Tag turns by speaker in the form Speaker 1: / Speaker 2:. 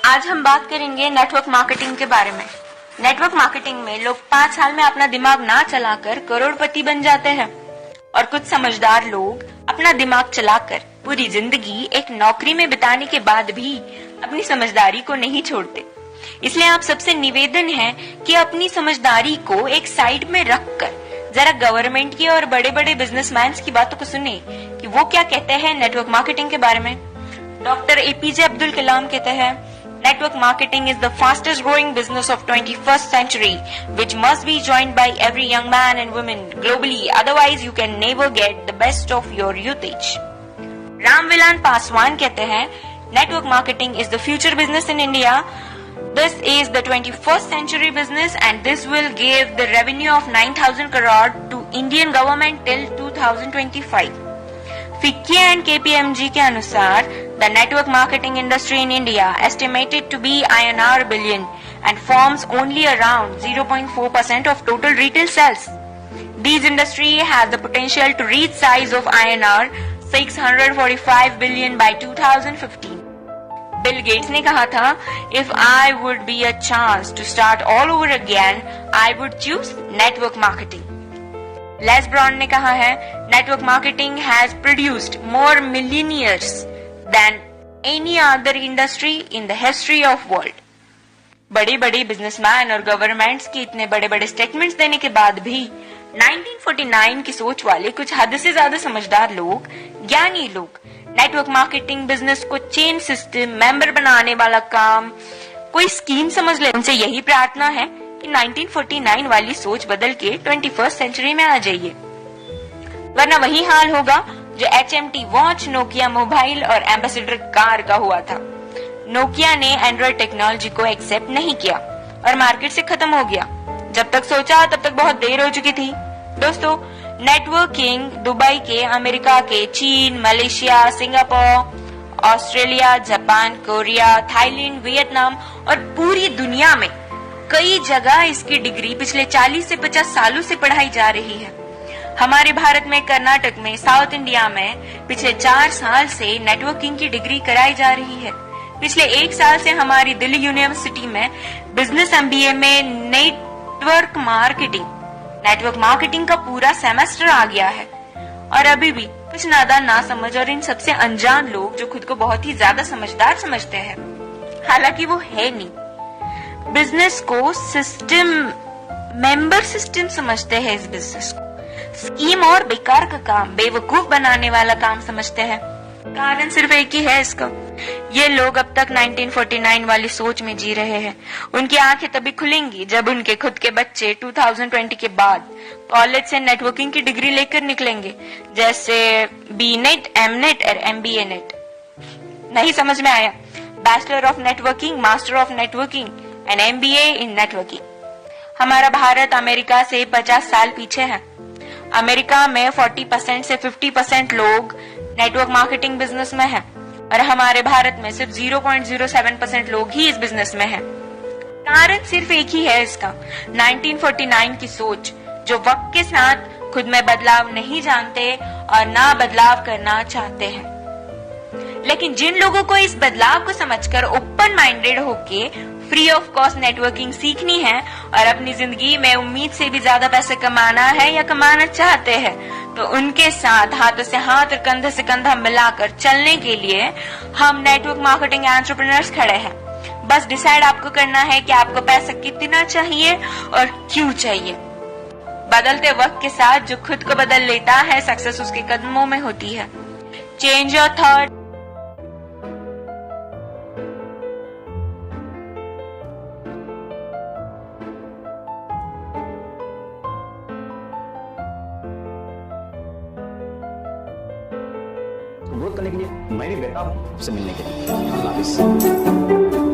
Speaker 1: आज हम बात करेंगे नेटवर्क मार्केटिंग के बारे में। नेटवर्क मार्केटिंग में लोग 5 साल में अपना दिमाग ना चलाकर करोड़पति बन जाते हैं और कुछ समझदार लोग अपना दिमाग चलाकर पूरी जिंदगी एक नौकरी में बिताने के बाद भी अपनी समझदारी को नहीं छोड़ते। इसलिए आप सबसे निवेदन है कि अपनी समझदारी को एक साइड में रखकर जरा गवर्नमेंट की और बड़े बड़े बिजनेसमैन की बातों को सुने कि वो क्या कहते हैं नेटवर्क मार्केटिंग के बारे में। डॉक्टर एपीजे अब्दुल कलाम कहते हैं, network marketing is the fastest growing business of 21st century, which must be joined by every young man and woman globally, otherwise you can never get the best of your usage. Ramvilas Paswan कहते हैं, network marketing is the future business in India. This is the 21st century business and this will give the revenue of 9,000 crore to Indian government till 2025. FICCI and KPMG के अनुसार the network marketing industry in India estimated to be INR billion and forms only around 0.4% of total retail sales. This industry has the potential to reach size of INR 645 billion by 2015. Bill Gates ने कहा था, if I would be a chance to start all over again, I would choose network marketing. Les Brown ने कहा है, network marketing has produced more millionaires than any other industry in the history of world. बड़े बड़े businessman और governments के इतने बड़े बड़े स्टेटमेंट्स देने के बाद भी 1949 की सोच वाले कुछ हद से ज्यादा समझदार लोग, ज्ञानी लोग नेटवर्क मार्केटिंग बिजनेस को चेन सिस्टम मेंबर बनाने वाला काम कोई स्कीम समझ ले। उनसे यही प्रार्थना है कि 1949 वाली सोच बदल के 21st सेंचुरी में आ जाइए, वरना वही हाल होगा जो HMT वॉच, नोकिया मोबाइल और एम्बेसडर कार का हुआ था। नोकिया ने एंड्रॉइड टेक्नोलॉजी को एक्सेप्ट नहीं किया और मार्केट से खत्म हो गया। जब तक सोचा तब तक बहुत देर हो चुकी थी। दोस्तों, नेटवर्किंग दुबई के, अमेरिका के, चीन, Malaysia, Singapore, Australia, Japan, Korea, Thailand, Vietnam और पूरी दुनिया में कई जगह इसकी डिग्री पिछले 40 से 50 सालों से पढ़ाई जा रही है। हमारे भारत में, कर्नाटक में, साउथ इंडिया में पिछले 4 साल से नेटवर्किंग की डिग्री कराई जा रही है। पिछले 1 साल से हमारी दिल्ली यूनिवर्सिटी में बिजनेस MBA में नेटवर्क मार्केटिंग का पूरा सेमेस्टर आ गया है। और अभी भी कुछ नादान, ना समझ और इन सबसे अनजान लोग जो खुद को बहुत ही ज्यादा समझदार समझते हैं, हालांकि वो है नहीं, बिजनेस को सिस्टम, मेंबर सिस्टम समझते हैं। इस बिजनेस को स्कीम और बेकार का काम, बेवकूफ बनाने वाला काम समझते हैं। कारण सिर्फ एक ही है इसका, ये लोग अब तक 1949 वाली सोच में जी रहे हैं। उनकी आंखें तभी खुलेंगी जब उनके खुद के बच्चे 2020 के बाद कॉलेज से नेटवर्किंग की डिग्री लेकर निकलेंगे, जैसे BNet, MNet और MBA नेट। नहीं समझ में आया? Bachelor of networking, master of networking and MBA in networking. हमारा भारत अमेरिका से 50 साल पीछे है। अमेरिका में 40% से 50% लोग नेटवर्क मार्केटिंग बिजनेस में है और हमारे भारत में सिर्फ 0.07% लोग ही इस बिजनेस में है। कारण सिर्फ एक ही है इसका, 1949 की सोच, जो वक्त के साथ खुद में बदलाव नहीं जानते और ना बदलाव करना चाहते हैं। लेकिन जिन लोगों को इस बदलाव को समझकर ओपन माइंडेड होके फ्री ऑफ कॉस्ट नेटवर्किंग सीखनी है और अपनी जिंदगी में उम्मीद से भी ज्यादा पैसे कमाना है या कमाना चाहते हैं, तो उनके साथ हाथों से हाथ और कंधे से कंधा मिलाकर चलने के लिए हम नेटवर्क मार्केटिंग एंटरप्रेन्योर्स खड़े हैं। बस डिसाइड आपको करना है कि आपको पैसा कितना चाहिए और क्यों चाहिए। बदलते वक्त के साथ जो खुद को बदल लेता है, सक्सेस उसके कदमों में होती है। Change your thought.
Speaker 2: ग्रोथ करने के लिए मैं भी बेहतर हूं आपसे मिलने के लिए। अल्लाह हाफिज़।